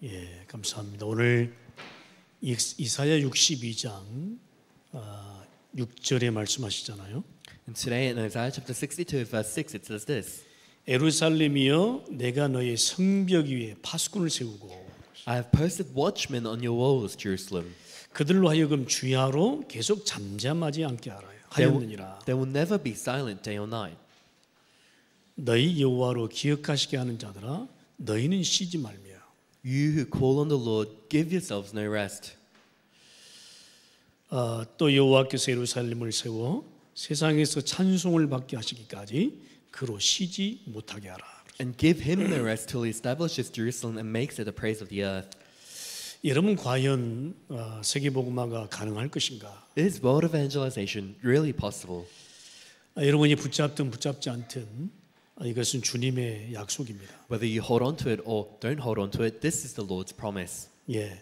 예, 감사합니다. 오늘 이사야 62장 6절에 말씀하시잖아요. And today in Isaiah chapter 62 verse 6 it says this. 에루살렘이여 내가 너의 성벽 위에 파수꾼을 세우고 I have posted watchmen on your walls, Jerusalem. 그들로 하여금 주야로 계속 잠잠하지 않게 하였느니라. They will never be silent day or night. 너희 여호와로 기억하시게 하는 자들아 너희는 쉬지 말며 You who call on the Lord, give yourselves no rest. 또 여호와께서 예루살렘을 세워 세상에서 찬송을 받게 하시기까지 그로 쉬지 못하게 하라. And give him no rest till he establishes Jerusalem and makes it a praise of the earth. 여러분 과연 세계복음화가 가능할 것인가? Is world evangelization really possible? 여러분이 붙잡든 붙잡지 않든 이것은 주님의 약속입니다. Whether you hold on to it or don't hold on to it, this is the Lord's promise. 예,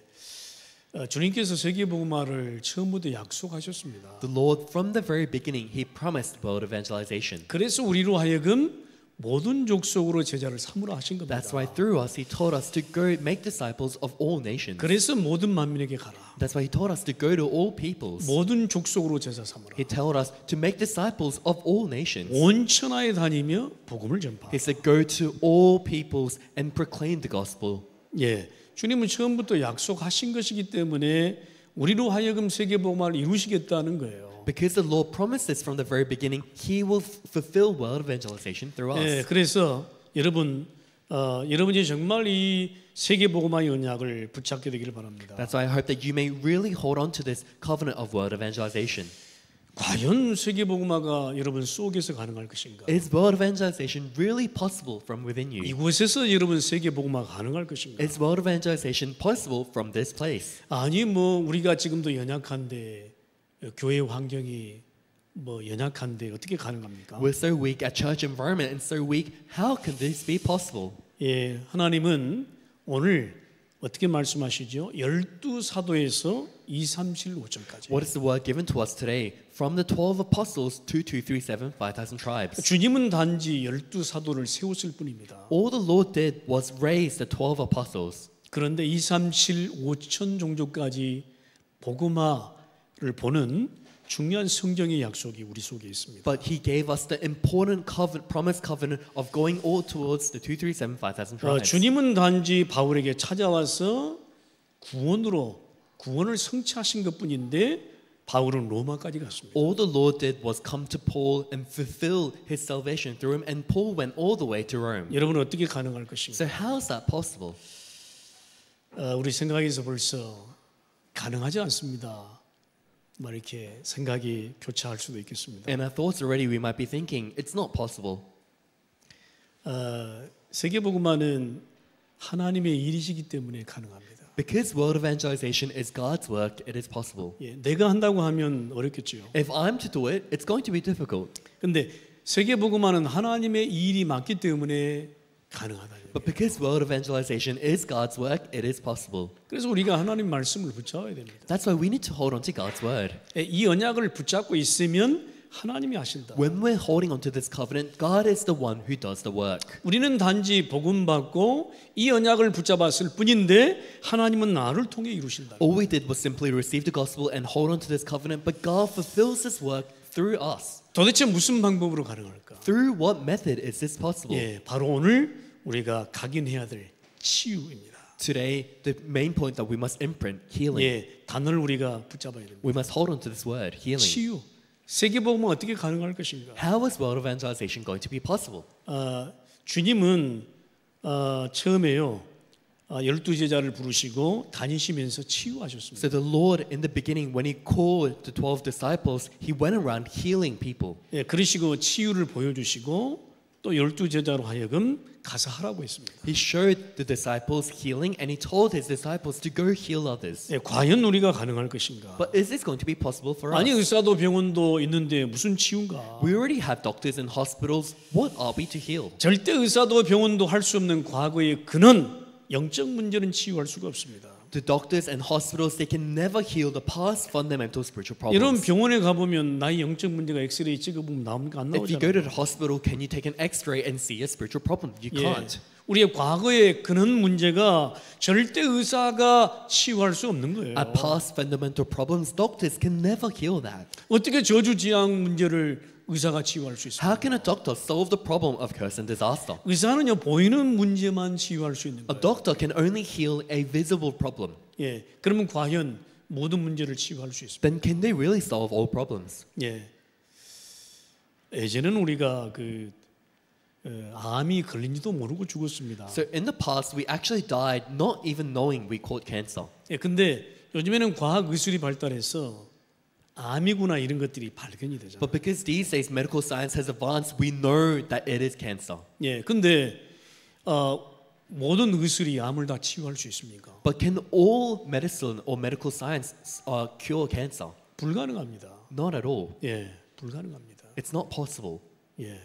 주님께서 세계복음화를 처음부터 약속하셨습니다. The Lord, from the very beginning, He promised world evangelization. 그래서 우리로 하여금 모든 족속으로 제자를 삼으라 하신 겁니다. That's why through us He told us to go make disciples of all nations. 그래서 모든 만민에게 가라. That's why He told us to go to all peoples. 모든 족속으로 제자 삼으라. He told us to make disciples of all nations. 온 천하에 다니며 복음을 전파. He said, go to all peoples and proclaim the gospel. 예, 주님은 처음부터 약속하신 것이기 때문에 우리로 하여금 세계복음화를 이루시겠다는 거예요. Because the Lord promised this from the very beginning, He will fulfill world evangelization through us. 예, 그래서 여러분이 정말 이 세계복음화의 언약을 붙잡게 되기를 바랍니다. That's why I hope that you may really hold on to this covenant of world evangelization. 과연 세계복음화가 여러분 속에서 가능할 것인가? Is world evangelization really possible from within you? 이곳에서 여러분 세계복음화가 가능할 것인가? Is world evangelization possible from this place? 아니 우리가 지금도 연약한데 교회 환경이 연약한데 어떻게 가능합니까? We're so weak, our church environment is so weak. How can this be possible? 예, 하나님은 오늘 어떻게 말씀하시죠? 12사도에서 2, 3, 7, 5천까지. What is the word given to us today? From the 12 apostles, 2, 2, 3, 7, 5,000 tribes. 주님은 단지 12사도를 세웠을 뿐입니다. All the Lord did was raise the 12 apostles. 그런데 2, 3, 7, 5천 종족까지 복음화를 보는 중요한 성경의 약속이 우리 속에 있습니다. But He gave us the important promised covenant of going all towards the 2, 3, 7, 5,000 tribes. 주님은 단지 바울에게 찾아와서 구원을 성취하신 것뿐인데 바울은 로마까지 갔습니다. All the Lord did was come to Paul and fulfill His salvation through him, and Paul went all the way to Rome. 여러분 어떻게 가능할 것인가? So how is that possible? 우리 생각에서 벌써 가능하지 않습니다. 이렇게 생각이 교차할 수도 있겠습니다. In our thoughts already, we might be thinking it's not possible. 세계복음화는 하나님의 일이시기 때문에 가능합니다. Because world evangelization is God's work, it is possible. 예, 내가 한다고 하면 어렵겠죠. If I'm to do it, it's going to be difficult. 근데 세계복음화는 하나님의 일이 맞기 때문에 가능하다. But because world evangelization is God's work, it is possible. 그래서 우리가 하나님 말씀을 붙잡아야 됩니다. That's why we need to hold on to God's word. 이 언약을 붙잡고 있으면 하나님이 하신다. When we're holding on to this covenant, God is the one who does the work. 우리는 단지 복음 받고 이 언약을 붙잡았을 뿐인데 하나님은 나를 통해 이루신다. All we did was simply receive the gospel and hold on to this covenant, but God fulfills this work through us. 도대체 무슨 방법으로 가능할까? Through what method is this possible? 예, 바로 오늘 우리가 각인해야 될 치유입니다. Today, the main point that we must imprint, healing. 예, 단어를 우리가 붙잡아야 됩니다. We must hold on to this word, healing. 치유. 세계복음은 어떻게 가능할 것인가? How is world evangelization going to be possible? 주님은 처음에요 12제자를 부르시고 다니시면서 치유하셨습니다. So the Lord, in the beginning, when He called the 12 disciples, He went around healing people. 예, 그러시고 치유를 보여주시고 또 12제자로 하여금 가서 하라고 했습니다. He showed the disciples healing, and He told His disciples to go heal others. 예, 과연 우리가 가능할 것인가? But is this going to be possible for us? 아니 의사도 병원도 있는데 무슨 치유인가? We already have doctors and hospitals. What are we to heal? 절대 의사도 병원도 할 수 없는 과거의 근원 영적 문제는 치유할 수가 없습니다. The doctors and hospitals, they can never heal the past fundamental spiritual 여러분 problems. 병원에 가보면 나의 영적 문제가 엑스레이 찍어보면 나옵니까? 안 If you go 나오잖아요. to the hospital, can you take an X-ray and see a spiritual problem? You 예, can't. 우리의 과거의 근원 문제가 절대 의사가 치유할 수 없는 거예요. Our past fundamental problems, doctors can never heal that. 어떻게 저주지향 문제를 의사가 치유할 수 있습니까? How can a doctor solve the problem of curse and disaster? 의사는요 보이는 문제만 치유할 수 있는 A 거예요. doctor can only heal a visible problem. 예, 그러면 과연 모든 문제를 치유할 수 있습니까? Then can they really solve all problems? 예, 예전에는 우리가 암이 걸린지도 모르고 죽었습니다. So in the past, we actually died not even knowing we caught cancer. 예, 근데 요즘에는 과학 의술이 발달해서 암이구나 이런 것들이 발견이 되잖아요. But because these days medical science has advanced, we know that it is cancer. 예, 근데 모든 의술이 암을 다 치유할 수 있습니까? But can all medicine or medical science cure cancer? 불가능합니다. Not at all. 예, 불가능합니다. It's not possible. 예,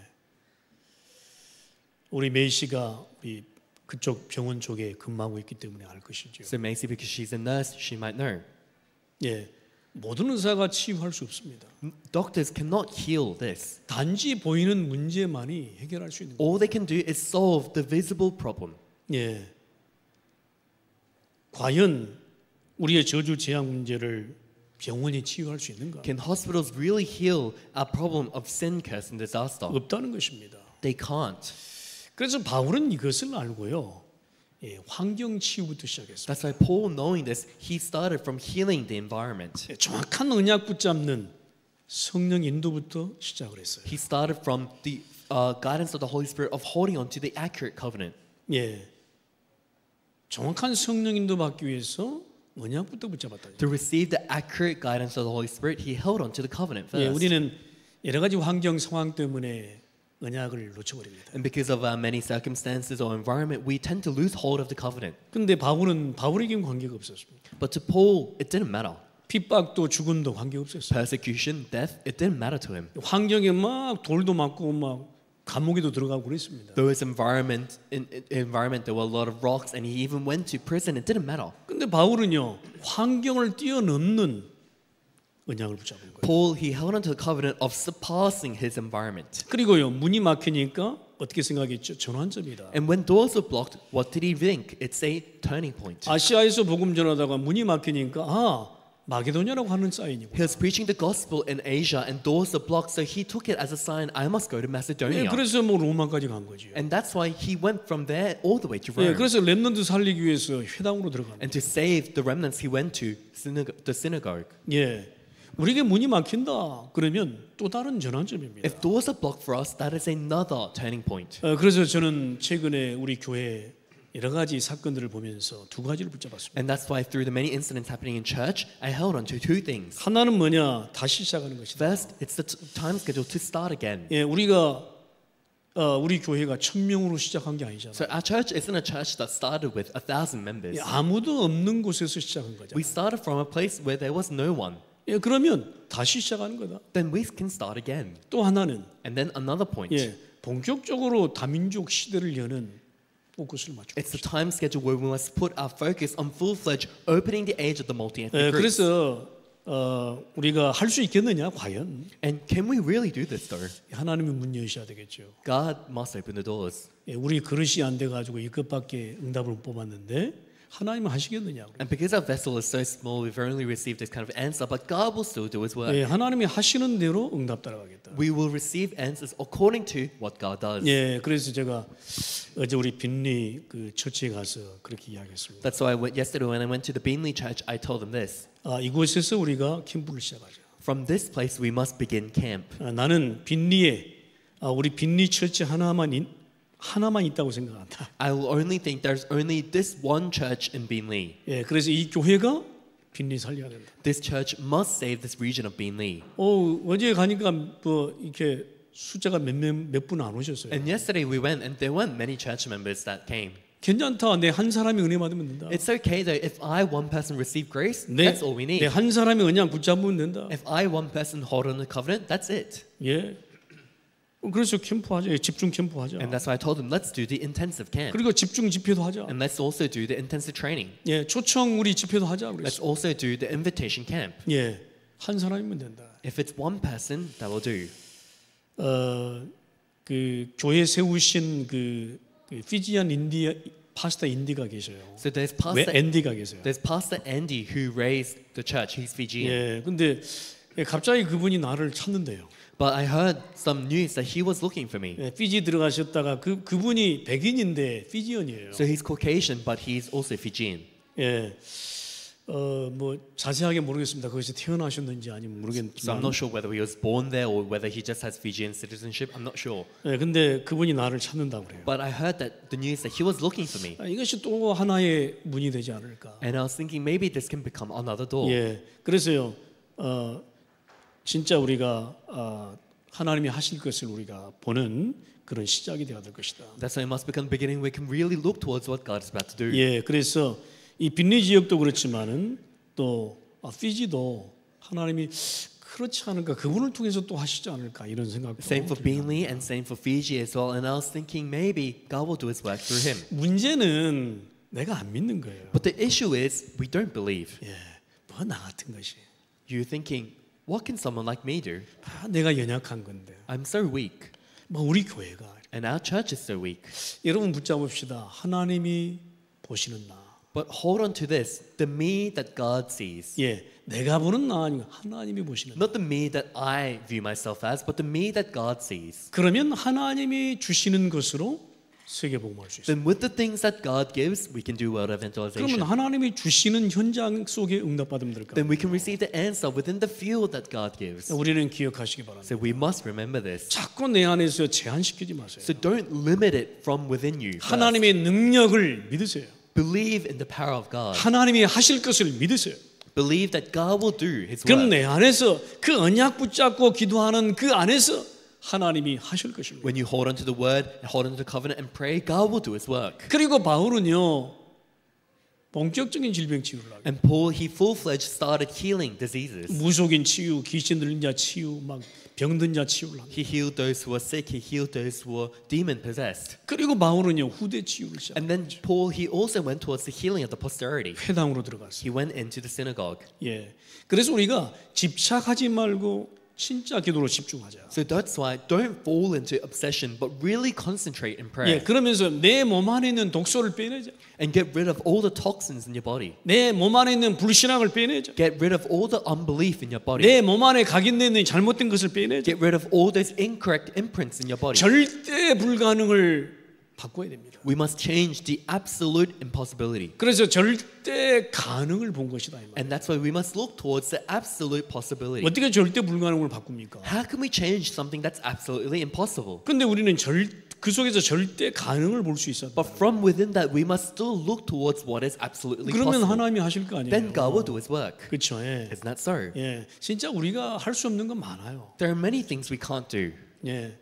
우리 메이 씨가 우리 그쪽 병원 쪽에 근무하고 있기 때문에 알 것이죠. So Macy, because she's a nurse, she might know. 예, 모든 의사가 치유할 수 없습니다. Doctors cannot heal this. 단지 보이는 문제만이 해결할 수 있는 거예요. All they can do is solve the visible problem. 예, 과연 우리의 저주 재앙 문제를 병원이 치유할 수 있는가? Can hospitals really heal our problem of sin, curse, and disaster? 없다는 것입니다. They can't. 그래서 바울은 이것을 알고요, 예, 환경 치유부터 시작했습니다. That's why Paul, knowing this, he started from healing the environment. 예, 정확한 언약 붙잡는 성령 인도부터 시작을 했어요. He started from the guidance of the Holy Spirit of holding on to the accurate covenant. 예, 정확한 성령 인도 받기 위해서 언약부터 붙잡았다. To receive the accurate guidance of the Holy Spirit, he held on to the covenant 예, first. 우리는 여러 가지 환경 상황 때문에 언약을 놓쳐버립니다. And because of our many circumstances or environment, we tend to lose hold of the covenant. 근데 바울에게는 관계가 없었습니다. But to Paul, it didn't matter. 핍박도 죽음도 관계 없었어요. Persecution, death, it didn't matter to him. 환경에 막 돌도 맞고 막 감옥에도 들어가고 그랬습니다. There was environment, there were a lot of rocks, and he even went to prison. It didn't matter. 근데 바울은요, 환경을 뛰어넘는 언약을 붙잡은 거예요. Paul, he held on to the covenant of surpassing his environment. 그리고요, 문이 막히니까 어떻게 생각했죠? 전환점이다. And when doors were blocked, what did he think? It's a turning point. 아시아에서 복음 전하다가 문이 막히니까 마게도냐라고 하는 사인이고. He was preaching the gospel in Asia, and doors were blocked, so he took it as a sign. I must go to 예, Macedonia. 그래서 뭐 로마까지 간 거죠. And that's why he went from there all the way to 예, Rome. 그래서 렘넌트 살리기 위해서 회당으로 들어간. And to save the remnants, he went to the synagogue. 예, 우리에게 문이 막힌다 그러면 또 다른 전환점입니다. If doors are blocked for us, that is another turning point. 그래서 저는 최근에 우리 교회 여러 가지 사건들을 보면서 두 가지를 붙잡았습니다. And that's why through the many incidents happening in church, I held on to two things. 하나는 뭐냐? 다시 시작하는 것이다. First, it's the time schedule to start again. 예, 우리가 우리 교회가 1,000명으로 시작한 게 아니잖아요. So our church isn't a church that started with 1,000 members. 예, 아무도 없는 곳에서 시작한 거죠. We started from a place where there was no one. 예, 그러면 다시 시작하는 거다. Then we can start again. 또 하나는 And then another point. 예, 본격적으로 다민족 시대를 여는 포커스를 맞추고. It's the time schedule where we must put our focus on full-fledged opening the age of the multi-ethnic 예, groups. 그래서 우리가 할 수 있겠느냐 과연? And can we really do this though? 하나님이 문 여셔야 되겠죠. God must open the doors. 예, 우리 그릇이 안 돼 가지고 이것밖에 응답을 못 뽑았는데 하나님은 하시겠느냐? And because our vessel is so small, we've only received this kind of answer, but God will still do His work. 예, 하나님이 하시는 대로 응답 따라가겠다. We will receive answers according to what God does. 예, 그래서 제가 어제 우리 빈리 그 처치에 가서 그렇게 이야기했습니다. That's why yesterday when I went to the Beanley Church, I told them this. 이곳에서 우리가 캠프를 시작하자. From this place, we must begin camp. 나는 빈리에 우리 빈리 처치 하나만 있다고 생각한다. I will only think there's only this one church in Beanley. 예, 그래서 이 교회가 빈리 살려야 된다. This church must save this region of Beanley. 어제 가니까 뭐 이렇게 숫자가 몇 분 안 오셨어요. And yesterday we went, and there weren't many church members that came. 괜찮다. 내 한 사람이 은혜 받으면 된다. It's okay though. If I, one person, receive grace, 내 that's all we need. 한 사람이 그냥 붙잡으면 된다. If I, one person, hold on the covenant, that's it. 예. 그래서 캠프하자. 집중 캠프하자. And that's why I told them, let's do the intensive camp. 그리고 집중 집회도 하자. And let's also do the intensive training. 예, 초청 우리 집회도 하자. Let's 그랬어. also do the invitation camp. 예, 한 사람이면 된다. If it's one person, that will do. 그 교회 세우신 그 그 피지안 파스타 인디가 계셔요. So there's 왜 Pastor 앤디가 계세요? there's Pastor Andy who raised the church. He's Fijian. 예, 근데 갑자기 그분이 나를 찾는데요. But I heard some news that he was looking for me. 예, 피지 들어가셨다가 그분이 백인인데 피지언이에요. So he's Caucasian, but he's also Fijian. 예, 뭐 자세하게 모르겠습니다. 거기서 태어나셨는지 아니면 So I'm 모르겠지만, not sure whether he was born there or whether he just has Fijian citizenship. I'm not sure. 예, 근데 그분이 나를 찾는다고 그래요. But I heard that the news that he was looking for me. 이것이 또 하나의 문이 되지 않을까. And I was thinking maybe this can become another door. 예, 그래서요, 진짜 우리가 하나님이 하실 것을 우리가 보는 그런 시작이 되어야 될 것이다. That's why it must become beginning. We can really look towards what God is about to do. 예, 그래서 이 빈니 지역도 그렇지만은 또 피지도 하나님이 그렇지 않을까, 그분을 통해서 또 하시지 않을까 이런 생각도 Same for 듭니다. Bingley and same for Fiji as well. And I was thinking maybe God will do His work through him. 문제는 내가 안 믿는 거예요. But the issue is we don't believe. 예, 뭐 나 같은 것이. You're thinking, what can someone like me do? 내가 연약한 건데. I'm so weak, 뭐 우리 교회가. and our church is so weak. 여러분 붙잡읍시다. 하나님이 보시는 나. But hold on to this: the me that God sees, 예, 내가 보는 나 아니고 하나님이 보시는 나. not the me that I view myself as, but the me that God sees. 그러면 하나님이 주시는 것으로 세계 복음할 수 있어요. Then with the things that God gives, we can do world 그러면 evangelization. 하나님이 주시는 현장 속에 응답받으면 될까? Then we can receive the answer within the field that God gives. 우리는 기억하시기 바랍니다. So we must remember this. 자꾸 내 안에서 제한시키지 마세요. So don't limit it from within you. first. 하나님의 능력을 믿으세요. Believe in the power of God. 하나님이 하실 것을 믿으세요. Believe that God will do His 그럼 work. 내 안에서 그 언약 붙잡고 기도하는 그 안에서 하나님이 하실 것입니다. When you hold on to the word, hold on to the covenant and pray, God will do His work. 그리고 바울은요, 본격적인 질병 치유를 하고 And Paul, he full-fledged started healing diseases. 무속인 치유, 귀신 들린 자 치유, 막 병든 자 치유를 합니다. He healed those who were sick. He healed those who were demon-possessed. 그리고 바울은요, 후대 치유를 시작. And then Paul, he also went towards the healing of the posterity. 회당으로 들어갔어요. He went into the synagogue. 예, 그래서 우리가 집착하지 말고 진짜 기도로 집중하자. So that's why don't fall into obsession, but really concentrate in 예, prayer. 그러면서 내 몸 안에 있는 독소를 빼내자. And get rid of all the toxins in your body. 내 몸 안에 있는 불신앙을 빼내자. Get rid of all the unbelief in your body. 내 몸 안에 각인되어 있는 잘못된 것을 빼내자. Get rid of all those incorrect imprints in your body. 절대 불가능을 바꿔야 됩니다. We must change the absolute impossibility. 그래서 절대 가능을 본 것이다. 이 말. And that's why we must look towards the absolute possibility. 어떻게 절대 불가능을 바꿉니까? How can we change something that's absolutely impossible? 근데 우리는 그 속에서 절대 가능을 볼 수 있었다. But from within that, we must still look towards what is absolutely 그러면 possible. 하나님이 하실 거 아니에요. Then God will do His work. 그렇죠. 예. Isn't that so? 예. 진짜 우리가 할 수 없는 건 많아요. There are many things we can't do. 예.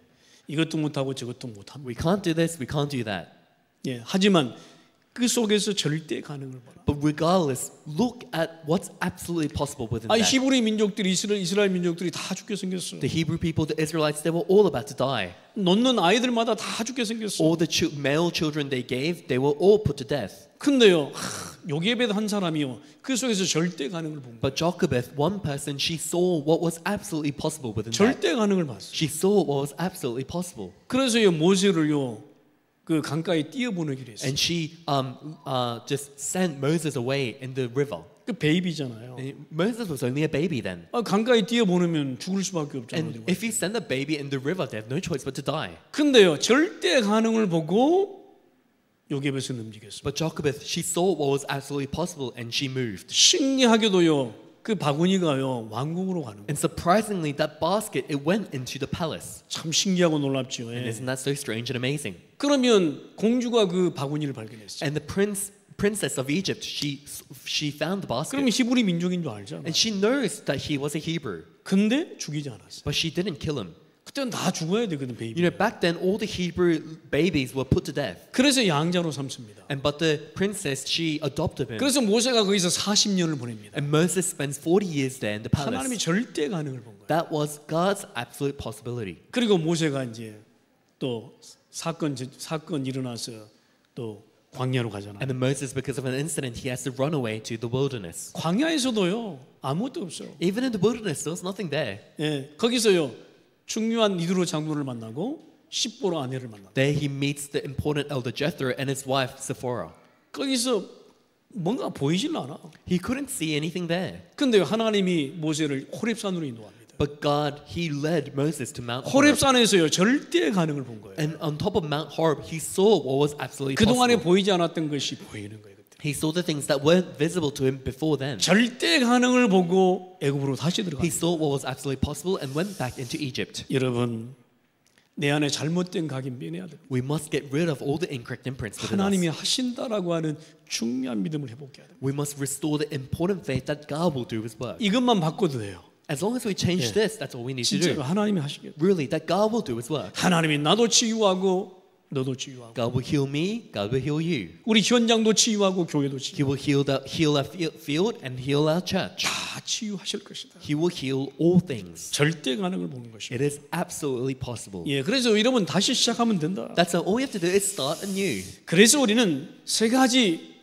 이것도 못하고 저것도 못합니다. We can't do this, we can't do that. 예. 하지만 그 속에서 절대 가능을 봐라. But regardless, look at what's absolutely possible within 아, that. 히브리 민족들이 이스라엘 민족들이 다 죽게 생겼어. The Hebrew people, the Israelites, they were all about to die. 놓는 아이들마다 다 죽게 생겼어. All the male children they gave, they were all put to death. 근데요, 요게벳 한 사람이요, 그 속에서 절대 가능을 본 거야. But Jochebed, one person, she saw what was absolutely possible within that. 절대 가능을 봤어. She saw what was absolutely possible. 그래서요 모세를요 그 강가에 띄어보내기로 했어. And she just sent Moses away in the river. 그 베이비잖아요. Moses was only a baby then. 아, 강가에 띄어보내면 죽을 수밖에 없잖아요. And if you send a baby in the river, they have no choice but to die. 근데요 절대 가능을 보고 요게벳은 움직였어. But Jochebed, she saw what was absolutely possible and she moved. 신기하게도요 그 바구니가요 왕궁으로 가는 거예요. And surprisingly, that basket, it went into the palace. 참 신기하고 놀랍죠. And 예. isn't that so strange and amazing? 그러면 공주가 그 바구니를 발견했어. And the princess of Egypt, she found the basket. 그러면 히브리 민족인 줄 알잖아. And she knows that he was a Hebrew. 근데 죽이지 않았어. But she didn't kill him. 그때는 다 죽어야 되거든 베이비. You know, back then, all the Hebrew babies were put to death. 그래서 양자로 삼습니다. But the princess, she adopted him. 그래서 모세가 거기서 40년을 보냅니다. And Moses spends 40 years there in the 하나님이 palace. 절대 가능을 본 거예요. That was God's absolute possibility. 그리고 모세가 이제 또 사건 일어나서 또 광야로 가잖아요. And then Moses, because of an incident, he has to run away to the wilderness. 광야에서도요 아무것도 없어요. Even in the wilderness, there was nothing there. 예, 거기서요 중요한 이드로 장로를 만나고 십보라 아내를 만납니다. There he meets the important elder Jethro and his wife Sephora. 거기서 뭔가 보이질 않아. He couldn't see anything there. 근데 하나님이 모세를 호렙산으로 인도합니다. But God, he led Moses to Mount Horeb. 호렙산에서요 절대 가능을 본 거예요. And on top of Mount Horeb, he saw what was absolutely 그동안에 possible. 보이지 않았던 것이 보이는 거예요. 그때. He saw the things that weren't visible to him before then. 절대 가능을 보고 애굽으로 다시 He 들어갑니다. saw what was absolutely possible and went back into Egypt. 여러분, 내 안에 잘못된 각인 빼내야 돼요. We must get rid of all the incorrect imprints within 하나님이 us. 하신다라고 하는 중요한 믿음을 회복해야 돼요. We must restore the important faith that God will do his work. 이것만 바꿔도 돼요. As long as we change this, that's all we need to 진짜로 do. 하나님이 하시겠다. Really, that God will do his work. 하나님이 나도 치유하고 너도 치유하고 God will heal me, God will heal you. 우리 현장도 치유하고 교회도 치유. He will heal our field and heal our church. 다 치유하실 것이다. He will heal all things. 절대 가능을 보는 것입니다. It is absolutely possible. 예, 그래서 여러분 다시 시작하면 된다. That's all we have to do is start anew. 그래서 우리는 세 가지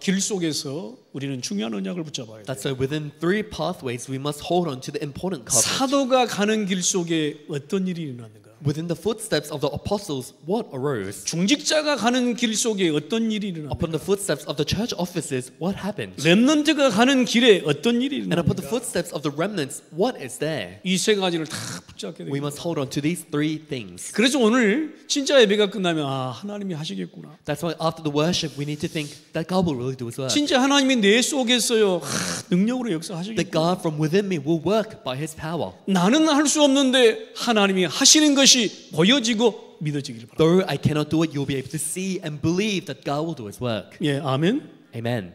길 속에서 우리는 중요한 언약을 붙잡아야 돼요. That's so within three pathways we must hold on to the important covenant. 사도가 가는 길 속에 어떤 일이 일어났는가? Within the footsteps of the apostles, what arose? 중직자가 가는 길 속에 어떤 일이 일어났는가? Upon the footsteps of the church officers, what happened? 렘넌트가 가는 길에 어떤 일이 And upon the 일어났는가? footsteps of the remnants, what is there? 이 세 가지를 다 붙잡게 We 됩니다. must hold on to these three things. 그래서 오늘 진짜 예배가 끝나면 아 하나님이 하시겠구나. That's why after the worship, we need to think that God will really do his work. 진짜 하나님이 내 속에서요 능력으로 That 역사하시겠구나. God from within me will work by his power. 나는 할 수 없는데 하나님이 하시는 것이 보여지고 믿어지길 바랍니다. Though I cannot do it, you'll be able to see and believe that God will do his work. 예, 아멘. Amen.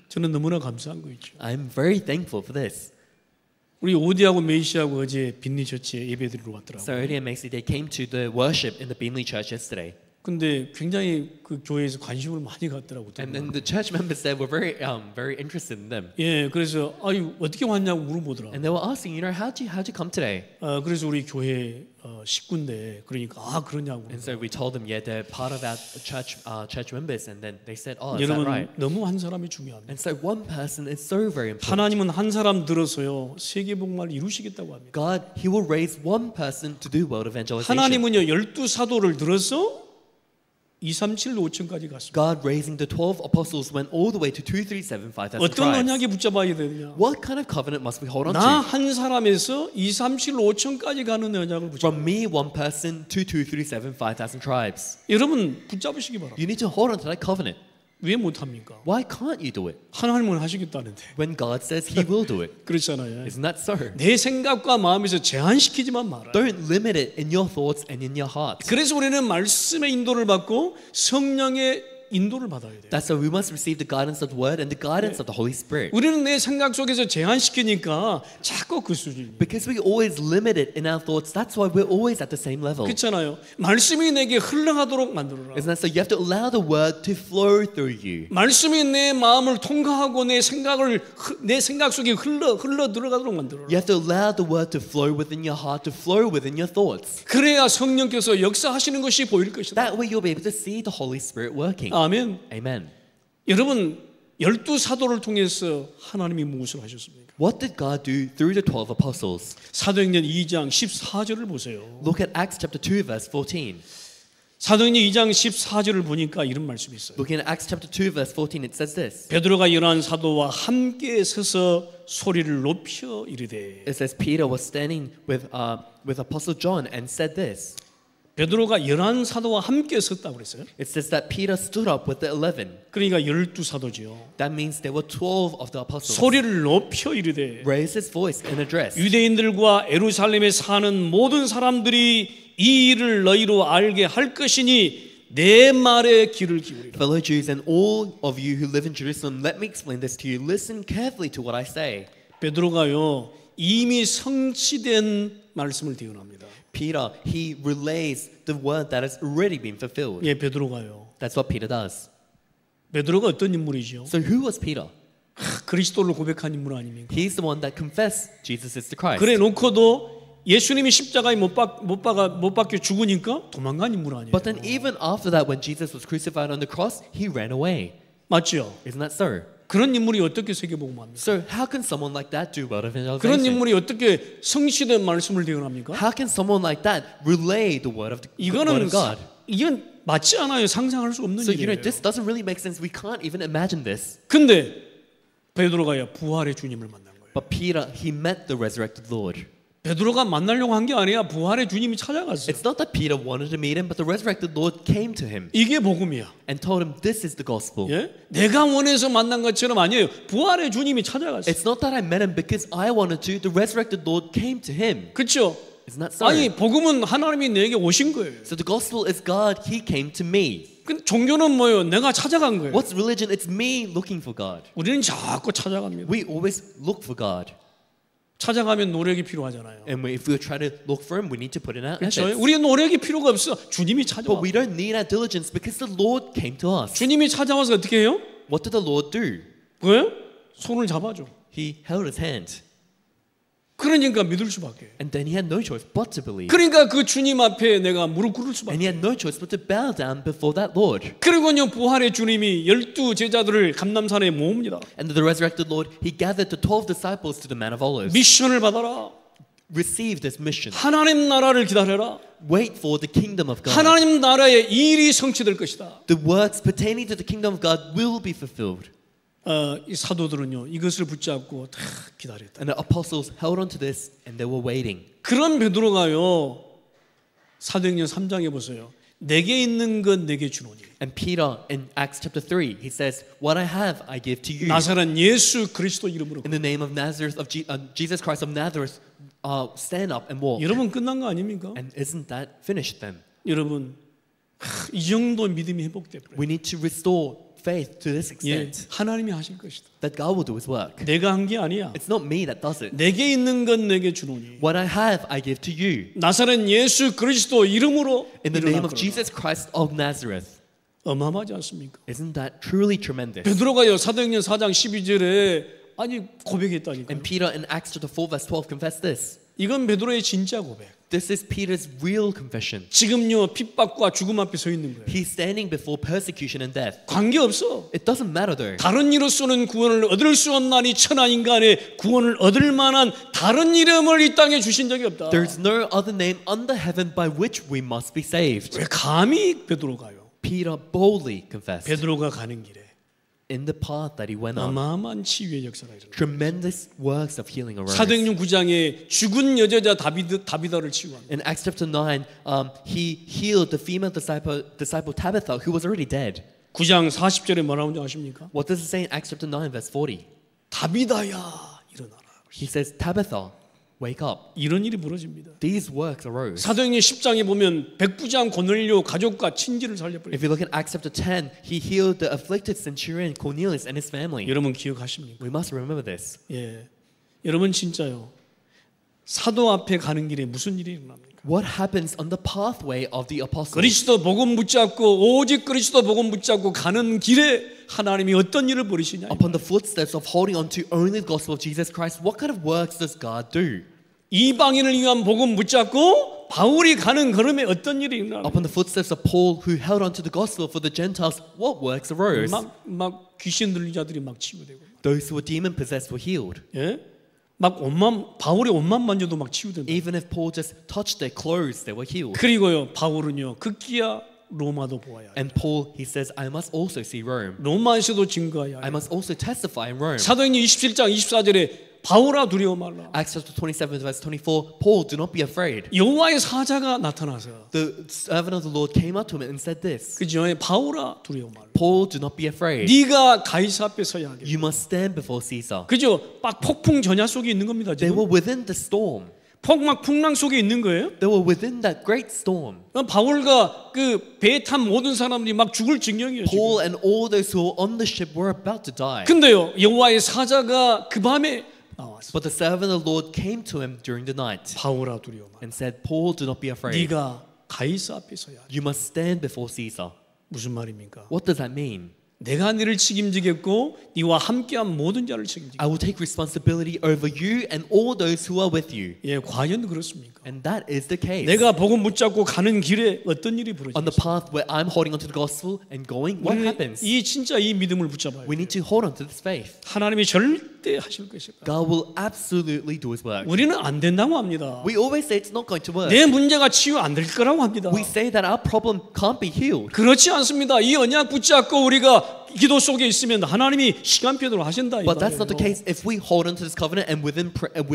저는 너무나 감사한 거 있죠. I'm very thankful for this. 우리 오디하고 메이시하고 어제 빈리 처치에 예배드리러 왔더라고요. So Odie and Macy, they came to the worship in the Beanley Church yesterday. 근데 굉장히 그 교회에서 관심을 많이 갖더라고요. And then the church members there were very interested in them. 예, 그래서 아유 어떻게 왔냐고 물어보더라고요. And they were asking, how'd you come today? 그래서 우리 교회 식구인데 그러니까 아 그러냐고. And so we told them, yeah, they're part of our church members. And then they said, oh, is that 여러분 right? 너무 한 사람이 중요합니다. And so one person is so very important. 하나님은 한 사람 들어서요 세계 복음을 이루시겠다고 합니다. God, He will raise one person to do world evangelization. 하나님은요 12사도를 들어서 237 5천까지 갔습니다. God raising the 12 apostles went all the way to 2,375,000 어떤 tribes. 언약에 붙잡아야 되느냐? What kind of covenant must we hold on 나 to? 한 사람에서 237 5천까지 가는 언약을 붙잡아. From me, one person, to 2,375,000 tribes. 여러분 붙잡으시기 바랍니다. You need to hold on to that covenant. 왜 못합니까? Why can't you do it? 하나님은 하시겠다는데 When God says He will do it. 그렇잖아요. Isn't that so? 내 생각과 마음에서 제한시키지만 말아요. Don't limit it in your thoughts and in your heart. 그래서 우리는 말씀의 인도를 받고 성령의 인도를 받아야 돼요. That's why we must receive the guidance of the Word and the guidance of the Holy Spirit. 우리는 내 생각 속에서 제한시키니까 자꾸 그 수준이에요. Because we always limit it in our thoughts, that's why we're always at the same level. 그렇잖아요. 말씀이 내게 흘러가도록 만들어라. Isn't that so? You have to allow the Word to flow through you. 말씀이 내 마음을 통과하고 내 생각 속에 흘러 들어가도록 만들어라. You have to allow the Word to flow within your heart, to flow within your thoughts. 그래야 성령께서 역사하시는 것이 보일 것이다. That way you'll be able to see the Holy Spirit working. 아멘. Amen. 여러분 12사도를 통해서 하나님이 무엇을 하셨습니까? What did God do through the 12 apostles? 사도행전 2장 14절을 보세요. Look at Acts chapter 2 verse 14. 사도행전 2장 14절을 보니까 이런 말씀이 있어요. Looking at Acts chapter 2 verse 14, it says this. 베드로가 열한 사도와 함께 서서 소리를 높여 이르되. It says Peter was standing with Apostle John and said this. 베드로가 열한 사도와 함께 섰다고 그랬어요. It says that Peter stood up with the 11. 그러니까 12사도죠. That means there were 12 of the apostles. 소리를 높여 이르되 Raised his voice and addressed. 유대인들과 예루살렘에 사는 모든 사람들이 이 일을 너희로 알게 할 것이니 내 말에 귀를 기울이라. Fellow Jews and all of you who live in Jerusalem, let me explain this to you. Listen carefully to what I say. 베드로가요 이미 성취된 말씀을 대언합니다. Peter, he relays the word that has already been fulfilled. 예, 베드로가요. That's what Peter does. 베드로가 어떤 인물이죠? So who was Peter? 그리스도를 고백한 인물 아닙니까? He's the one that confessed Jesus is the Christ. 그래 놓고도 예수님이 십자가에 못 박혀 죽으니까 도망간 인물 아니에요? But then even after that, when Jesus was crucified on the cross, he ran away. 맞죠? Isn't that so? 그런 인물이 어떻게 세계복음합니까? So how can someone like that do world 그런 evangelization? 인물이 어떻게 성취된 말씀을 대언합니까? How can someone like that relay the word of 이거는 God? 이건 맞지 않아요. 상상할 수 없는 So you know 일이에요. this doesn't really make sense. We can't even imagine this. 근데 베드로가요 부활의 주님을 만난 거예요. But Peter, he met the resurrected Lord. 베드로가 만나려고 한 게 아니야. 부활의 주님이 찾아갔어요. It's not that Peter wanted to meet him, but the resurrected Lord came to him 이게 복음이야. and told him, "This is the gospel." 예? 내가 원해서 만난 것처럼 아니에요. 부활의 주님이 찾아갔어요. It's not that I met him because I wanted to. The resurrected Lord came to him. 그렇죠? Isn't that so? 아니 복음은 하나님이 내게 오신 거예요. So the gospel is God. He came to me. 근데 종교는 뭐예요? 내가 찾아간 거예요. What's religion? It's me looking for God. 우리는 자꾸 찾아갑니다. We always look for God. 찾아가면 노력이 필요하잖아요. And if we try to look for him, we need to put in our 그렇죠? efforts. 우리 노력이 필요가 없어. 주님이 But 찾아와. we don't need our diligence because the Lord came to us. 주님이 찾아와서 어떻게 해요? What did the Lord do? 뭐예요? 손을 잡아줘. He held his hand. 그러니까 믿을 수밖에. And then he had no choice but to believe. 그러니까 그 주님 앞에 내가 무릎 꿇을 And 수밖에. he had no choice but to bow down before that Lord. 그리고요 부활의 주님이 12 제자들을 감람산에 모읍니다. And the resurrected Lord, he gathered the 12 disciples to the Mount of Olives. 미션을 받아라. Receive this mission. 하나님 나라를 기다려라. Wait for the kingdom of God. 하나님 나라의 일이 성취될 것이다. The works pertaining to the kingdom of God will be fulfilled. 이 사도들은요 이것을 붙잡고 다 기다렸다. And the apostles held on to this and they were waiting. 그런 베드로가요 사도행전 3장에 보세요. 내게 있는 것 내게 주노니. And Peter in Acts chapter 3, he says, "What I have, I give to you." 나사렛 예수 그리스도 이름으로. In the name of Nazareth of Jesus Christ of Nazareth, stand up and walk. 여러분 끝난 거 아닙니까? And isn't that finished then? 여러분 이 정도 믿음이 회복돼 버려요. We need to restore faith to this 예, extent 하나님이 하실 것이다. that God will do His work. 내가 한 게 아니야. It's not me that does it. 내게 있는 건 내게 주노니. What I have, I give to you. 나사렛 예수 그리스도 이름으로 In the name 일어나 of Jesus Christ of Nazareth. 어마어마하지 않습니까? Isn't that truly tremendous? 베드로가요 사도행전 4장 12절에 아니 고백했다니까요. And Peter in Acts chapter 4 verse 12 confessed this. 이건 베드로의 진짜 고백. This is Peter's real confession. 지금요 핍박과 죽음 앞에 서 있는 거예요. He's standing before persecution and death. 관계 없어. It doesn't matter though. 다른 이로서는 구원을 얻을 수 없나니 천하 인간의 구원을 얻을 만한 다른 이름을 이 땅에 주신 적이 없다. There is no other name under heaven by which we must be saved. 왜 감히 베드로가요? Peter boldly confessed 베드로가 가는 길에 in the path that he went on. 어마어마한 치유의 역사가 일어나. Tremendous works of healing arose. 사도행전 9장에 죽은 여자자 다비다를 치유합니다. In Acts chapter 9, he healed the female disciple Tabitha who was already dead. 9장 40절에 뭐라고 아십니까? What does it say in Acts chapter 9 verse 40? 다비다야 일어나라. He says, Tabitha, wake up. 이런 일이 벌어집니다. These works arose. 사도행전 10장에 보면 백부장 고넬료 가족과 친지를 살려버려요. If you look at Acts chapter 10, he healed the afflicted centurion Cornelius and his family. 여러분 기억하십니까? We must remember this. 예, 여러분 진짜요. 사도 앞에 가는 길에 무슨 일이 일어납니까? What happens on the pathway of the apostles? 그리스도 복음 붙잡고 오직 그리스도 복음 붙잡고 가는 길에 하나님이 어떤 일을 벌이시냐? Upon the footsteps of holding on to only the gospel of Jesus Christ, what kind of works does God do? 이방인을 위한 복음 붙잡고 바울이 가는 걸음에 어떤 일이 일어나? Upon the footsteps of Paul, who held on to the gospel for the Gentiles, what works arose? 막 귀신 들린 자들이 막 치유되고. Those who were demon possessed were healed. 예? 막 옷만 바울의 옷만 만져도 막 치유된다. Even if Paul just touched their clothes, they were healed. 그리고요 바울은요 극기야 로마도 보아야 해. And Paul, he says, I must also see Rome. 로마에서도 증거해야 해. I must also testify in Rome. 사도행전 27장 24절에 바울아 두려워 말라. Acts chapter 27 verse 24, Paul, do not be afraid. 여호와의 사자가 나타나서 The servant of the Lord came up to him and said this. 그죠? 바울아 두려워 말라. Paul, do not be afraid. 네가 가이사 앞에 서야 하겠다. You must stand before Caesar. 그죠? 막 폭풍 전야 속에 있는 겁니다. They 지금. were within the storm. 폭막 풍랑 속에 있는 거예요. They were within that great storm. 바울과 그 배에 탄 모든 사람들이 막 죽을 직령이에요. 지금. Paul and all those who were on the ship were about to die. 근데요 여호와의 사자가 그 밤에 나왔어. But the servant of the Lord came to him during the night 바울아 두려워 말라. and said, Paul, do not be afraid. 네가 가이사 앞에 서야 해. You must stand before Caesar. 무슨 말입니까? What does that mean? 내가 너를 책임지겠고 네와 함께한 모든 자를 책임지겠다. I will take responsibility over you and all those who are with you. 예, 과연 그렇습니까? And that is the case. 내가 복음 붙잡고 가는 길에 어떤 일이 On the 벌어지겠어요? path where I'm holding onto the gospel and going, what happens? 이 진짜 이 믿음을 붙잡아야 We 돼요. need to hold onto this faith. 하나님이 절대 하실 것이다. God will absolutely do His work. 우리는 안 된다고 합니다. We always say it's not going to work. 내 문제가 치유 안 될 거라고 합니다. We say that our problem can't be healed. 그렇지 않습니다. 이 언약 붙잡고 우리가 기도 속에 있으면 하나님이 시간표대로 하신다. 이 But that's not the 말이에요. case. If we hold onto this covenant and we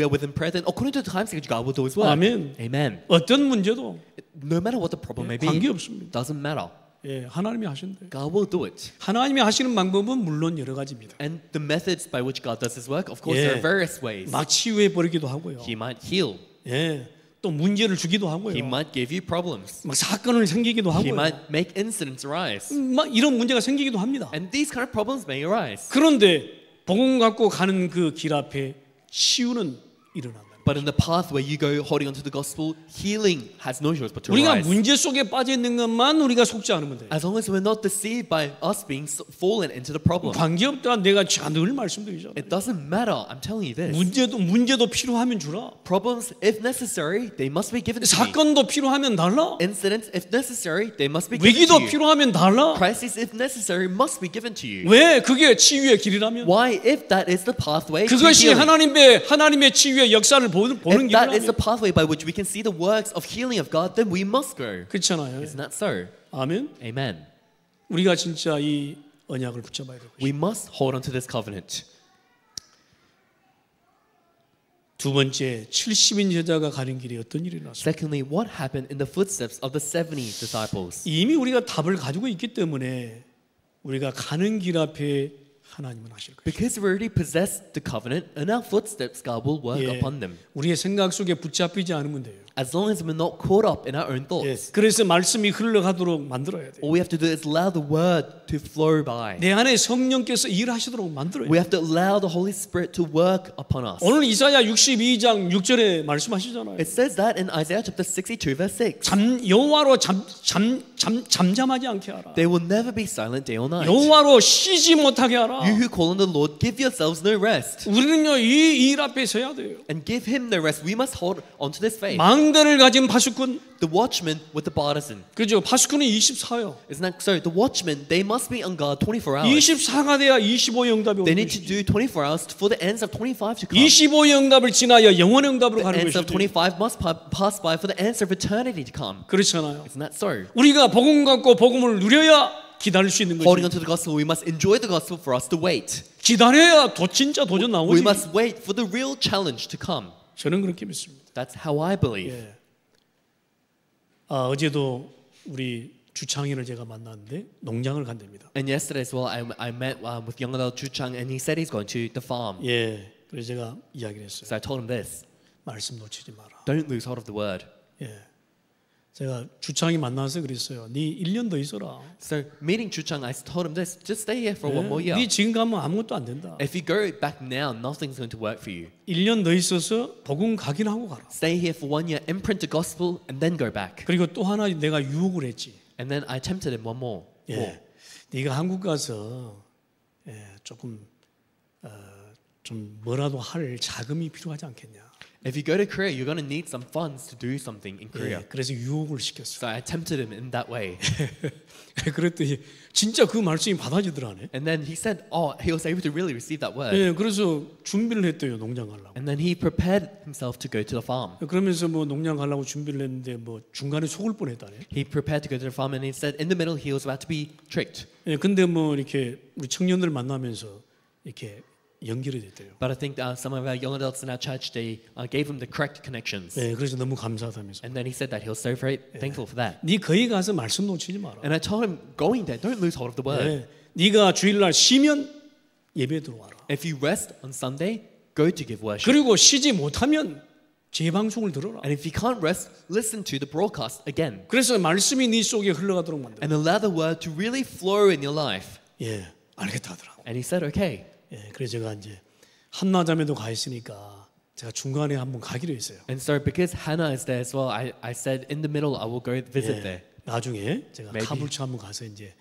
are within prayer, then according to the time schedule, God will do His work. 아멘. Amen. 어떤 문제도 No matter what the problem may be, 관계없습니다. doesn't matter. 예, 하나님이 하신대. God will do it. 하나님이 하시는 방법은 물론 여러 가지입니다. And the methods by which God does His work, of course, there are various ways. 막 치유해 버리기도 하고요. He might heal. 예, 또 문제를 주기도 하고요. He might give you problems. 막 사건을 생기기도 He 하고요. might make incidents arise. 막 이런 문제가 생기기도 합니다. And these kind of problems may arise. 그런데 복음 갖고 가는 그 길 앞에 치유는 일어난다. But in the path where you go holding onto the gospel, healing has no choice but to 우리가 arise. 문제 속에 빠져 있는 것만 우리가 속지 않으면 돼. As long as we're not deceived by us being fallen into the problem. 관계없다. 내가 늘 말씀드리잖아요. It doesn't matter. I'm telling you this. 문제도 필요하면 주라. Problems, if necessary, they must be given to me. 사건도 필요하면 달라. Incidents, if necessary, they must be given 위기도 to you. 필요하면 달라. Crisis, if necessary, must be given to you. 왜? 그게 치유의 길이라면. Why, if that is the pathway to 그것이 healing? 하나님의 치유의 역사를 보는 If that is 길이라면. the pathway by which we can see the works of healing of God, then we must go. 그렇잖아요. Isn't that so? 아멘. Amen. 우리가 진짜 이 언약을 붙잡아야 되고. We must hold on to this covenant. 두 번째, 70인 제자가 가는 길에 어떤 일이 일어났습니까? Secondly, what happened in the footsteps of the 70 disciples? 이미 우리가 답을 가지고 있기 때문에 우리가 가는 길 앞에 하나님은 하실 것입니다. Because we already possess the covenant, in our footsteps, God will work 예, upon them. 우리의 생각 속에 붙잡히지 않으면 돼요. As long as we're not caught up in our own 예, thoughts. 그래서 말씀이 흘러가도록 만들어야 돼요. All we have to do is allow the word to flow by. 내 안에 성령께서 일하시도록 만들어야 We 돼요. have to allow the Holy Spirit to work upon us. 오늘 이사야 62장 6절에 말씀하시잖아요. It says that in Isaiah chapter 62 verse 6. 여호와로 잠잠하지 않게 하라. They will never be silent day or night. 여호와로 쉬지 못하게 하라. You who call on the Lord, give yourselves no rest. 우리는요 이 일 앞에 서야 돼요. And give him no rest. We must hold onto this faith. 망대를 가진 파수꾼, The watchman with the partisan. 그죠? 파수꾼은 24요. Isn't that so? The watchmen, they must be on guard 24 hours. 24가 돼야 25 영답이 They 오는 need to 것이죠. do 24 hours for the ends of 25 to come. 25 영답을 지나야 영원 영답으로 The 가는 ends of 것이죠. 25 must pass by for the ends of eternity to come. 그렇잖아요. Isn't that so? 우리가 복음 갖고 복음을 누려야 기다릴 수 있는 Holding 거죠. onto the gospel, we must enjoy the gospel for us to wait. 기다려야 진짜 도전 We 나오지. must wait for the real challenge to come. 저는 그렇게 믿습니다. That's how I believe. 예. 어제도 우리 주창희를 제가 만났는데 농장을 간답니다. And yesterday as well, I met with young adult Chu Chang, and he said he's going to the farm. 예. 그래서 제가 이야기를 했어요. So I told him this: 말씀 놓치지 마라. don't lose hold of the word. 예. 제가 주창희 만나서 그랬어요. 네 1년 더 있어라. So meeting Chu Chang, I told him this: just stay here for one more year. 네 지금 가면 아무것도 안 된다. If you go back now, nothing's going to work for you. 1년 더 있어서 복음 각인하고 가라. Stay here for 1 year, imprint the gospel, and then go back. 그리고 또 하나 내가 유혹을 했지. And then I tempted him one more. 예. 네가 한국 가서 조금 좀 뭐라도 할 자금이 필요하지 않겠냐. If you go to Korea, you're going to need some funds to do something in Korea. 예. 그래서 유혹을 시켰어. So I tempted him in that way. 그랬더니 진짜 그 말씀이 받아지더라네. And then he said, oh, he was able to really receive that word. 예. 그래서 준비를 했대요. 농장 가려고. And then he prepared himself to go to the farm. 그러면서 뭐 농장 가려고 준비를 했는데 뭐 중간에 속을 뻔했다네. He prepared to go to the farm, and he said in the middle he was about to be tricked. 예. 근데 뭐 이렇게 우리 청년들 만나면서 이렇게 연결이 됐대요. But I think some of our young adults in our church, they gave him the correct connections. 예. 그래서 너무 감사하다면서. And then he said that he was so very thankful for that. 네 거기 가서 말씀 놓치지 마라. And I told him, going there, don't lose hold of the word. 예. 네가 주일날 쉬면 예배 들어와라. If you rest on Sunday, go to give worship. 그리고 쉬지 못하면 재방송을 들어라. And if you can't rest, listen to the broadcast again. 그래서 말씀이 네 속에 흘러가도록 만들어. And allow the word to really flow in your life. 예, 알겠다 하더라고. And he said, okay. 예, 그래서 제가 이제 한나자매도 가 있으니까 제가 중간에 한번 가기로 했어요. And so because Hannah is there as well, I said in the middle I will go visit 예, there. 나중에 제가 Maybe. 카불차 한번 가서 이제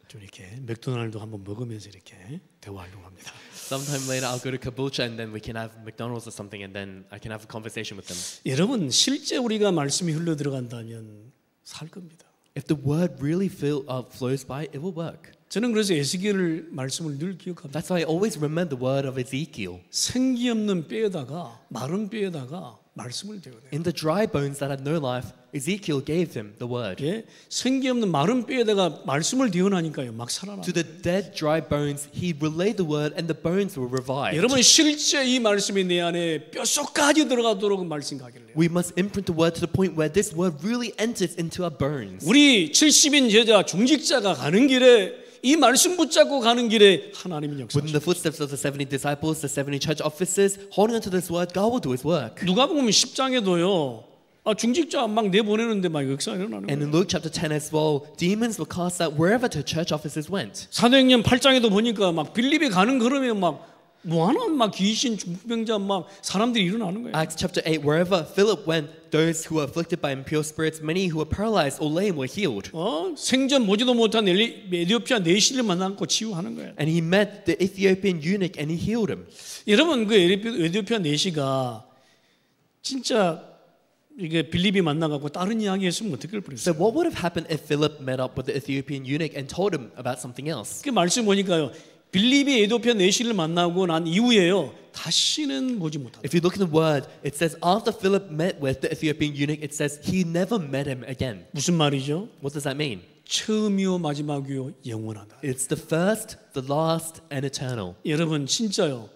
좀 이렇게 맥도날드 한번 먹으면서 이렇게 대화하려고 합니다. Sometime later, I'll go to Caboolture and then we can have McDonald's or something, and then I can have a conversation with them. 여러분 실제 우리가 말씀이 흘러 들어간다면 살 겁니다. If the word really flows by, it will work. 저는 그래서 에스겔을 말씀을 늘 기억합니다. That's why I always remember the word of Ezekiel. 생기 없는 뼈에다가 마른 뼈에다가 말씀을 대어내요. In the dry bones that had no life, Ezekiel gave him the word. 예, 생기 없는 마른 뼈에다가 말씀을 대어나니까요, 막 살아나. To the dead, dry bones, he relayed the word, and the bones were revived. 여러분 실제 이 말씀이 내 안에 뼛속까지 들어가도록 말씀하길래요. We must imprint the word to the point where this word really enters into our bones. 우리 70인 제자 중직자가 가는 길에 이 말씀 붙잡고 가는 길에 하나님이 역사하십니다. Within the footsteps of the 70 disciples, the 70 church officers, holding on to this word, God will do His work. 누가복음 10장에도요. 중직자 막 내보내는데 막 역사 일어나는 And in 거예요. Luke chapter 10 as well, demons were cast out wherever the church officers went. 사도행전 8장에도 보니까 막 빌립이 가는 걸음에 막 무한한 막 귀신 중풍병자 막 사람들이 일어나는 거예요. Acts chapter 8, wherever Philip went, those who were afflicted by impure spirits, many who were paralyzed or lame were healed. 생전 보지도 못한 에티오피아 내시를 만나고 치유하는 거예요. And he met the Ethiopian eunuch and he healed him. 여러분 그 에티오피아 내시가 진짜 이게 빌립이 만나갖고 다른 이야기 했으면 어떻게 할 So 뻔했어요. what would have happened if Philip met up with the Ethiopian eunuch and told him about something else? 그 말씀 보니까요. 빌립이 에티오피아 내시를 만나고 난 이후에요. 다시는 보지 못한다. If you look in the word, it says after Philip met with the Ethiopian eunuch, it says he never met him again. 무슨 말이죠? What does that mean? 처음이요 마지막이요 영원하다. It's the first, the last, and eternal. 여러분 진짜요.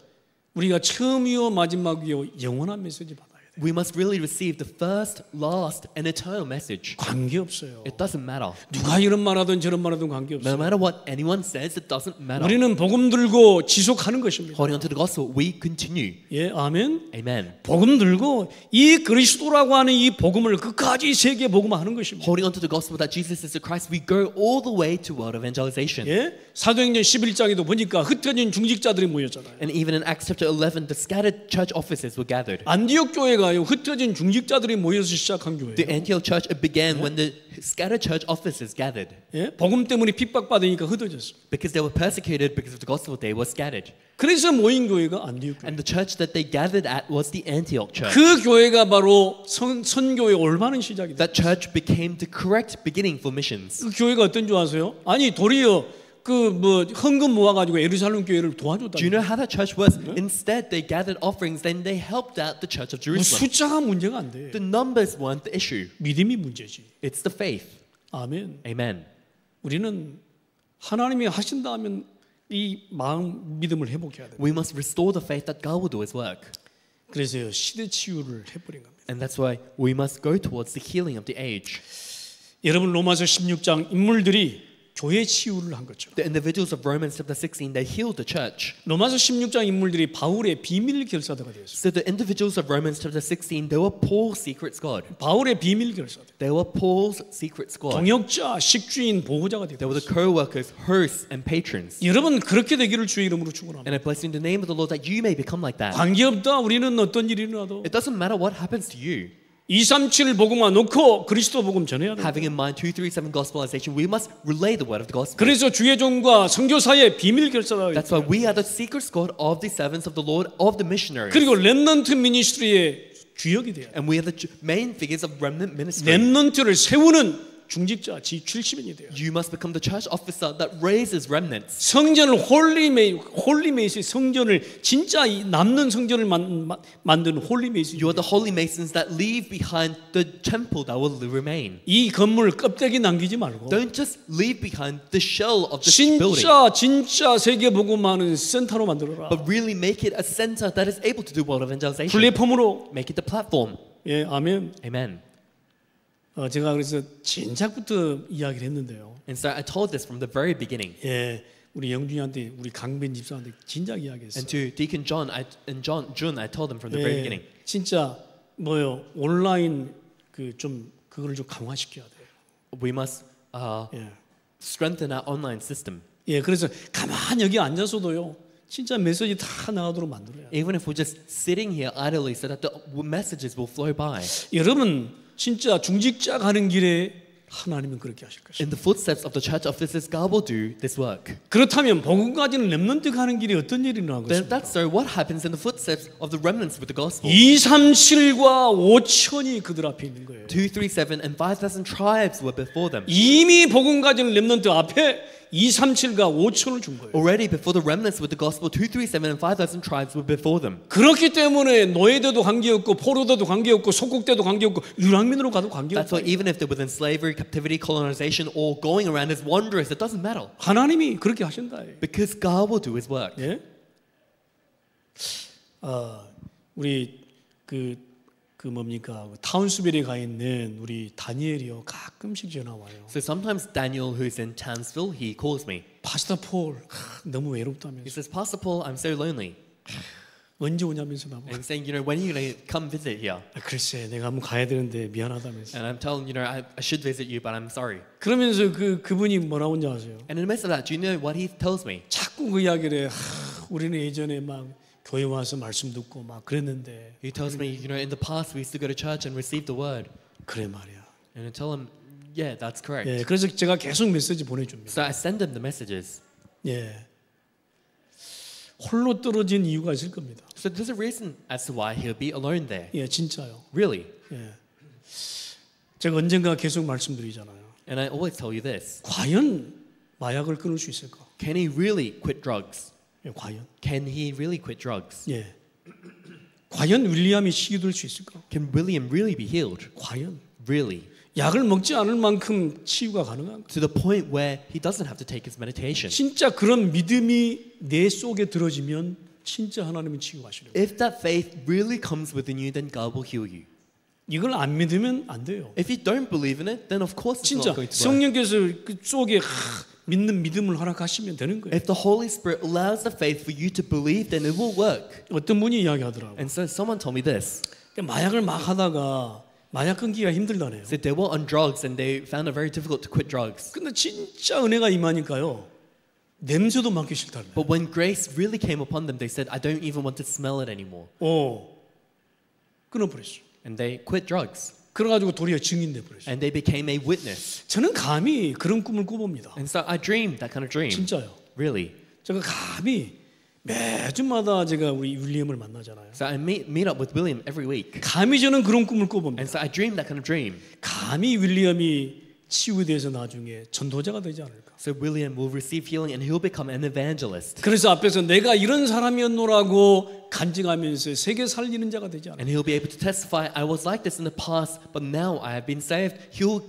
우리가 처음이요 마지막이요 영원한 메시지 받아야 돼요. We must really receive the first, last, and eternal message. 관계없어요. It doesn't matter. 누가 이런 말하든 저런 말하든 No 관계없어요. matter what anyone says, it doesn't matter. 우리는 복음 들고 지속하는 것입니다. Holding on to the gospel, we continue. 예, 아멘. Amen. 복음 들고 이 그리스도라고 하는 이 복음을 끝까지 세계 복음화하는 것입니다. Holding on to the gospel that Jesus is the Christ, we go all the way to world evangelization. 예, 사도행전 11장에도 보니까 흩어진 중직자들이 모였잖아요. And even in Acts chapter 11, the scattered church officers were gathered. 안디옥 교회가요 흩어진 중직자들이 모여서 시작한 교회예요. The Antioch church it began when the scattered church officers gathered. 예, 복음 때문에 핍박받으니까 흩어졌어. Because they were persecuted because of the gospel, they were scattered. 그래서 모인 교회가 안디옥 교회. And the church that they gathered at was the Antioch church. 그 교회가 바로 선교의 올바른 시작이다. That church became the correct beginning for missions. 그 교회가 어떤 줄 아세요? 아니 도리어 헌금 모아가지고 예루살렘 교회를 도와줬다. Do you know how that church was? Instead, they gathered offerings, then they helped out the church of Jerusalem. 숫자가 문제가 안 돼. The numbers weren't the issue. 믿음이 문제지. It's the faith. 아멘. Amen. 우리는 하나님이 하신다 하면 이 마음 믿음을 회복해야 돼. We must restore the faith that God will do His work. 그래서 시대 치유를 해버린 겁니다. And that's why we must go towards the healing of the age. 여러분 로마서 16장 인물들이 교회 치유를 한 거죠. The individuals of Romans chapter 16, they healed the church. 로마서 16장 인물들이 바울의 비밀 결사대가 되었어요. So the individuals of Romans chapter 16, they were Paul's secret squad. 바울의 비밀 결사대. They were Paul's secret squad. 동역자, 식주인, 보호자가 They were 되었어요. the co-workers, hosts, and patrons. 여러분 그렇게 되기를 주의 이름으로 축원합니다. And I bless you in the name of the Lord that you may become like that. 관계없다. 우리는 어떤 일이 일어나도 It doesn't matter what happens to you. 237 복음화 놓고 그리스도 복음 전해야 돼. Having in mind 237 gospelization, we must relay the word of the gospel. 그래서 주의 종과 선교사의 비밀 결사다. That's why we are the secret squad of the servants of the Lord, of the missionaries. 그리고 렘넌트 미니스트리의 주역이 돼야 돼. And we are the main figures of remnant ministry. 렘넌트를 세우는 중직자 G70인이 돼요. You must become the church officer that raises remnants. 성전을 홀리메이스 성전을 진짜 남는 성전을 만드는 홀리메이스. You are the holy masons that leave behind the temple that will remain. 이 건물 껍데기 남기지 말고 Don't just leave behind the shell of this building, 진짜 세계 복음하는 센터로 만들어라. but really make it a center that is able to do world evangelization. 플랫폼으로. Make it the platform. 예, 아멘. Amen. 제가 그래서 진작부터 이야기를 했는데요. And so I told this from the very beginning. 예, 우리 영준이한테 우리 강변 집사한테 진작 이야기했어요. And to Deacon John, I told them from the very beginning. 진짜 온라인 그걸 좀 강화시켜야 돼요. We must 예. strengthen our online system. 예, 그래서 가만히 여기 앉아서도요. 진짜 메시지 다 나가도록 만들어야 돼요. Even if we're just sitting here idly so that the messages will flow by. 여러분 진짜 중직자 가는 길에 하나님은 그렇게 하실 것입니다. In the footsteps of the church of Ephesus, God will do this work. 그렇다면 복음 가진 렘넌트 가는 길에 어떤 일이 일어나는 Then if 것입니까? that's so, what happens in the footsteps of the remnants with the gospel? 237과 5천이 그들 앞에 있는 거예요. 237 and 5,000 tribes were before them. 이미 복음 가진 렘넌트 앞에 237과 5천을 준 거예요. Already before the remnants with the gospel, 237 and 5,000 tribes were before them. 그렇기 때문에 노예돼도 관계없고 포로돼도 관계없고 속국돼도 관계없고 유랑민으로 가도 That's 관계없고 why even if they're within slavery, captivity, colonization, or going around as wanderers, it doesn't matter. 하나님이 그렇게 하신다. Because God will do His work. 예? 우리 그 뭡니까 타운스빌에 가 있는 우리 다니엘이요 가끔씩 전화 와요. So sometimes Daniel, who's in Townsville, he calls me. 파스타 폴 너무 He 외롭다면서 says, Pastor Paul, I'm so lonely. 언제 오냐면서 나보고 And I'm saying, when are you going to come visit here? 글쎄 내가 한번 가야 되는데 미안하다면서 And I'm telling I should visit you, but I'm sorry. 그러면서 그분이 뭐라고 하냐 아세요? And in the midst of that, do you know what he tells me? 자꾸 그 이야기를 해. 우리는 예전에 막 교회 와서 말씀 듣고 막 그랬는데 He tells me, in the past we used to go to church and receive the word. 그래 말이야. And I tell him, yeah, that's correct. 예, 그래서 제가 계속 메시지 보내줍니다. So I send him the messages. 예, 홀로 떨어진 이유가 있을 겁니다. So there's a reason as to why he'll be alone there. 예, 진짜요. Really. 예, 제가 언젠가 계속 말씀드리잖아요. And I always tell you this. 과연 마약을 끊을 수 있을까? Can he really quit drugs? 예, 과연. Can he really quit drugs? 예, 과연 윌리엄이 치유될 수 있을까? Can William really be healed? 과연. Really? 약을 먹지 않을 만큼 치유가 가능한가? To the point where he doesn't have to take his medication. 진짜 그런 믿음이 내 속에 들어지면 진짜 하나님은 치유하시려고. If that faith really comes within you, then God will heal you. 이걸 안 믿으면 안 돼요. If you don't believe in it, then of course it's 진짜 not going to work. 성령께서 그 속에 믿는 믿음을 허락하시면 되는 거예요. If the Holy Spirit allows the faith for you to believe, then it will work. 어떤 분이 이야기하더라고요. And so someone told me this. 마약을 막 하다가 마약 끊기가 힘들다네요. So they were on drugs and they found it very difficult to quit drugs. 근데 진짜 은혜가 임하니까요. 냄새도 맡기 싫다는 거예요. But when grace really came upon them, they said, I don't even want to smell it anymore. 끊어버렸어요. And they quit drugs. 그래가지고 도리어 증인돼 버렸어요. And they became a witness. 저는 감히 그런 꿈을 꿔봅니다. And so I dreamed that kind of dream. 진짜요. Really. 제가 감히 매주마다 제가 우리 윌리엄을 만나잖아요. So I meet up with William every week. 감히 저는 그런 꿈을 꿔봅니다. And so I dreamed that kind of dream. 감히 윌리엄이 치유돼서 나중에 전도자가 되지 않을까. So William will receive healing and he'll become an evangelist. 그래서 앞에서 내가 이런 사람이었노라고 간증하면서 세계 살리는 자가 되지 않을까. And he'll be able to testify, I was like this in the past, but now I have been saved. He'll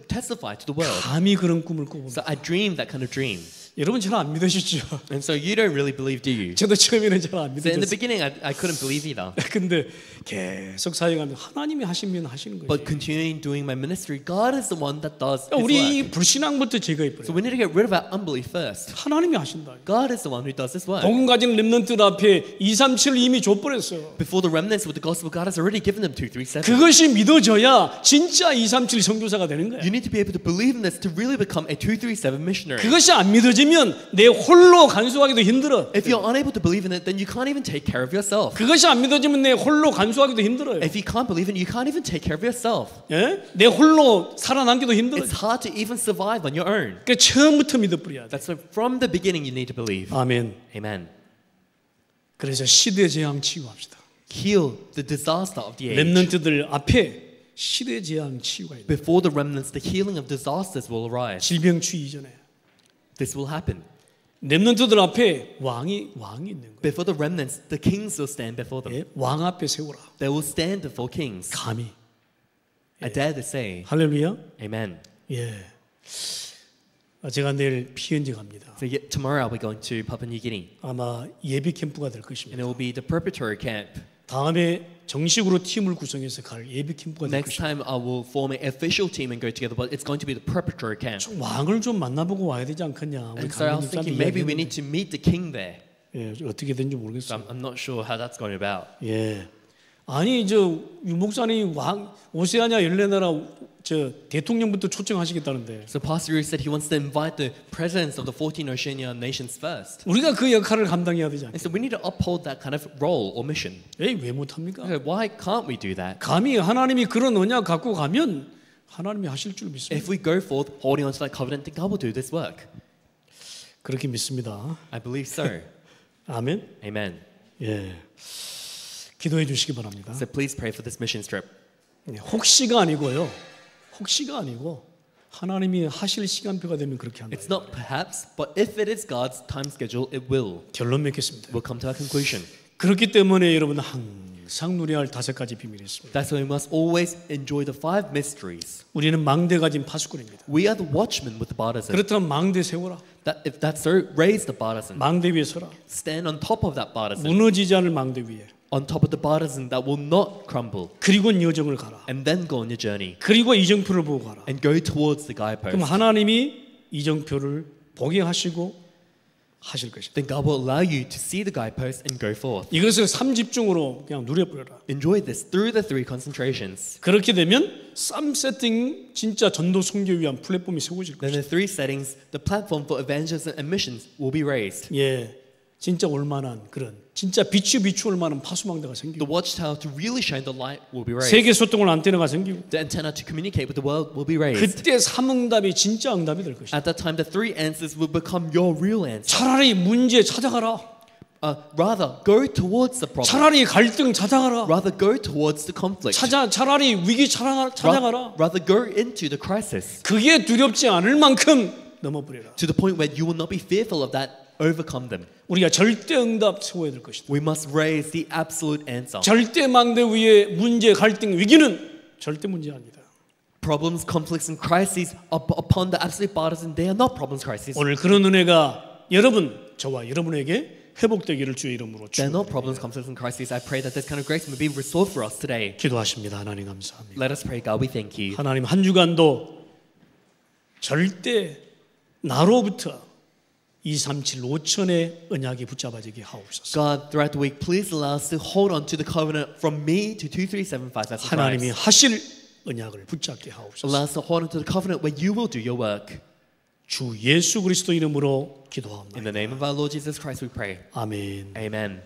testify to the world. 감히 그런 꿈을 꿔봅니다. So I dreamed that kind of dream. 여러분 저는 안 믿으시죠? And so you don't really believe, do you? 저도 처음에는 잘 안 So in the 믿으셨어요. beginning, I couldn't believe either. 근데 계속 사역하면 하나님이 하시면 하시는 거예요. But continuing doing my ministry, God is the one that does His 우리 work. 이 불신앙부터 So 제거해버려요. we need to get rid of our unbelief first. 하나님이 하신다. God is the one who does this work. 복음 가진 렘넌트 앞에 237 이미 줘버렸어요. Before the remnants with the gospel, God has already given them 237. 그것이 믿어져야 진짜 237 선교사가 되는 거예요. You need to be able to believe in this to really become a 237 missionary. 그것이 안 믿어지면 내 홀로 간수하기도 힘들어. If you're unable to believe in it, then you can't even take care of yourself. 그것이 안 믿어지면 내 홀로 간수하기도 힘들어요. If you can't believe in it, you can't even take care of yourself. 예? 내 홀로 살아남기도 힘들어요. It's hard to even survive on your own. 그러니까 처음부터 믿어버려야 돼. That's why from the beginning you need to believe. 아멘. Amen. 그래서 시대 재앙 치유합시다. Heal the disaster of the age. 렘넌트들 앞에 시대 재앙 치유가 있다. Before the remnants, the healing of disasters will arise. 질병 치유 이전에 This will happen. 렘넌트들 앞에 왕이 있는 거예요. Before the remnants, the kings will stand before them. 예? 왕 앞에 세우라. They will stand before kings. 감히. I dare to say, 할렐루야. Amen. 예. 제가 내일 PNG 갑니다. So tomorrow I'll be going to Papua New Guinea, 아마 예비 캠프가 될 and 것입니다. it will be the preparatory camp. 다음에 정식으로 팀을 구성해서 갈 예비 캠프가 될 Next 것입니다. time I will form an official team and go together, but it's going to be the preparatory camp. 왕을 좀 만나보고 와야 되지 않겠냐. 우리 And so I was thinking maybe we need to meet the king there. 예, 어떻게 된지 So 모르겠어요. I'm not sure how that's going about. 예. 아니 저 유목사님 왕 오세아냐 열네나라 저 대통령부터 초청하시겠다는데 So Pastor Yu said he wants to invite the presidents of the 14 Oceania nations first. 우리가 그 역할을 감당해야 되지 않겠어요? And so we need to uphold that kind of role or mission. 왜 못합니까? So why can't we do that? 감히 하나님이 그런 언약 갖고 가면 하나님이 하실 줄 믿습니다. If we go forth holding on to that covenant, then God will do this work. 그렇게 믿습니다. I believe so. 아멘. Amen. 예, 기도해 주시기 바랍니다. So please pray for this mission trip. 혹시가 아니고요. 혹시가 아니고 하나님이 하실 시간표가 되면 그렇게 한다. It's not perhaps, but if it is God's time schedule, it will. 결론 맺겠습니다. We'll come to our conclusion. 그렇기 때문에 여러분 항상 누려야 할 5가지 비밀이 있습니다. That's why we must always enjoy the 5 mysteries. 우리는 망대 가진 파수꾼입니다. We are the watchmen with the partisan. 그렇다면 망대 세워라. That if that's so, raise the partisan. 망대 위에 서라. Stand on top of that partisan. 무너지지 않을 망대 위에. On top of the partisan that will not crumble. 그리고 여정을 가라. And then go on your journey. 그리고 이정표를 보고 가라. And go towards the 그럼 guidepost. 하나님이 이정표를 보게 하시고 하실 것이다. Then God will allow you to see the guidepost and go forth. 이것을 3집중으로 그냥 누려버려라. Enjoy this through the 3 concentrations. 그렇게 되면 쌈 세팅 진짜 전도 선교 위한 플랫폼이 세워질 Then 것이다. the 3 settings, the platform for evangelism and missions will be raised. 예, 진짜 올만한 그런 진짜 비추 올만한 파수망대가 The 생기고 watchtower to really shine the light will be raised. 세계 소통을 안테나가 생기고 The antenna to communicate with the world will be raised. 그때 3응답이 진짜 응답이 될 것이다. At that time, the 3 answers will become your real answer. 차라리 문제 찾아가라. Rather, go towards the problem. 차라리 갈등 찾아가라. Rather, go towards the conflict. 차라리 위기 찾아가라. Rather, go into the crisis. 그게 두렵지 않을 만큼 넘어버려라. To the point where you will not be fearful of that, overcome them. 우리가 절대 응답 세워야 될 것이다. We must raise the absolute answer. 절대 망대 위에 문제, 갈등, 위기는 절대 문제 아니다. Problems, conflicts, and crises upon the absolute partisan, they are not problems, crises. 오늘 그런 은혜가 여러분, 저와 여러분에게 회복되기를 주의 이름으로 They're not 축원합니다. problems, conflicts, and crises. I pray that this kind of grace may be restored for us today. 기도하십니다. 하나님 감사합니다. Let us pray, God, we thank you. 하나님 한 주간도 절대 나로부터 237 5천의 언약이 붙잡아지게 하옵소서. God, throughout the week, please allow us to hold on to the covenant from me to 2375. That's the 하나님이 Christ. 하실 언약을 붙잡게 하옵소서. Allow us to hold on to the covenant where you will do your work. 주 예수 그리스도 이름으로 In 기도합니다. the name of our Lord Jesus Christ, we pray. 아멘. Amen.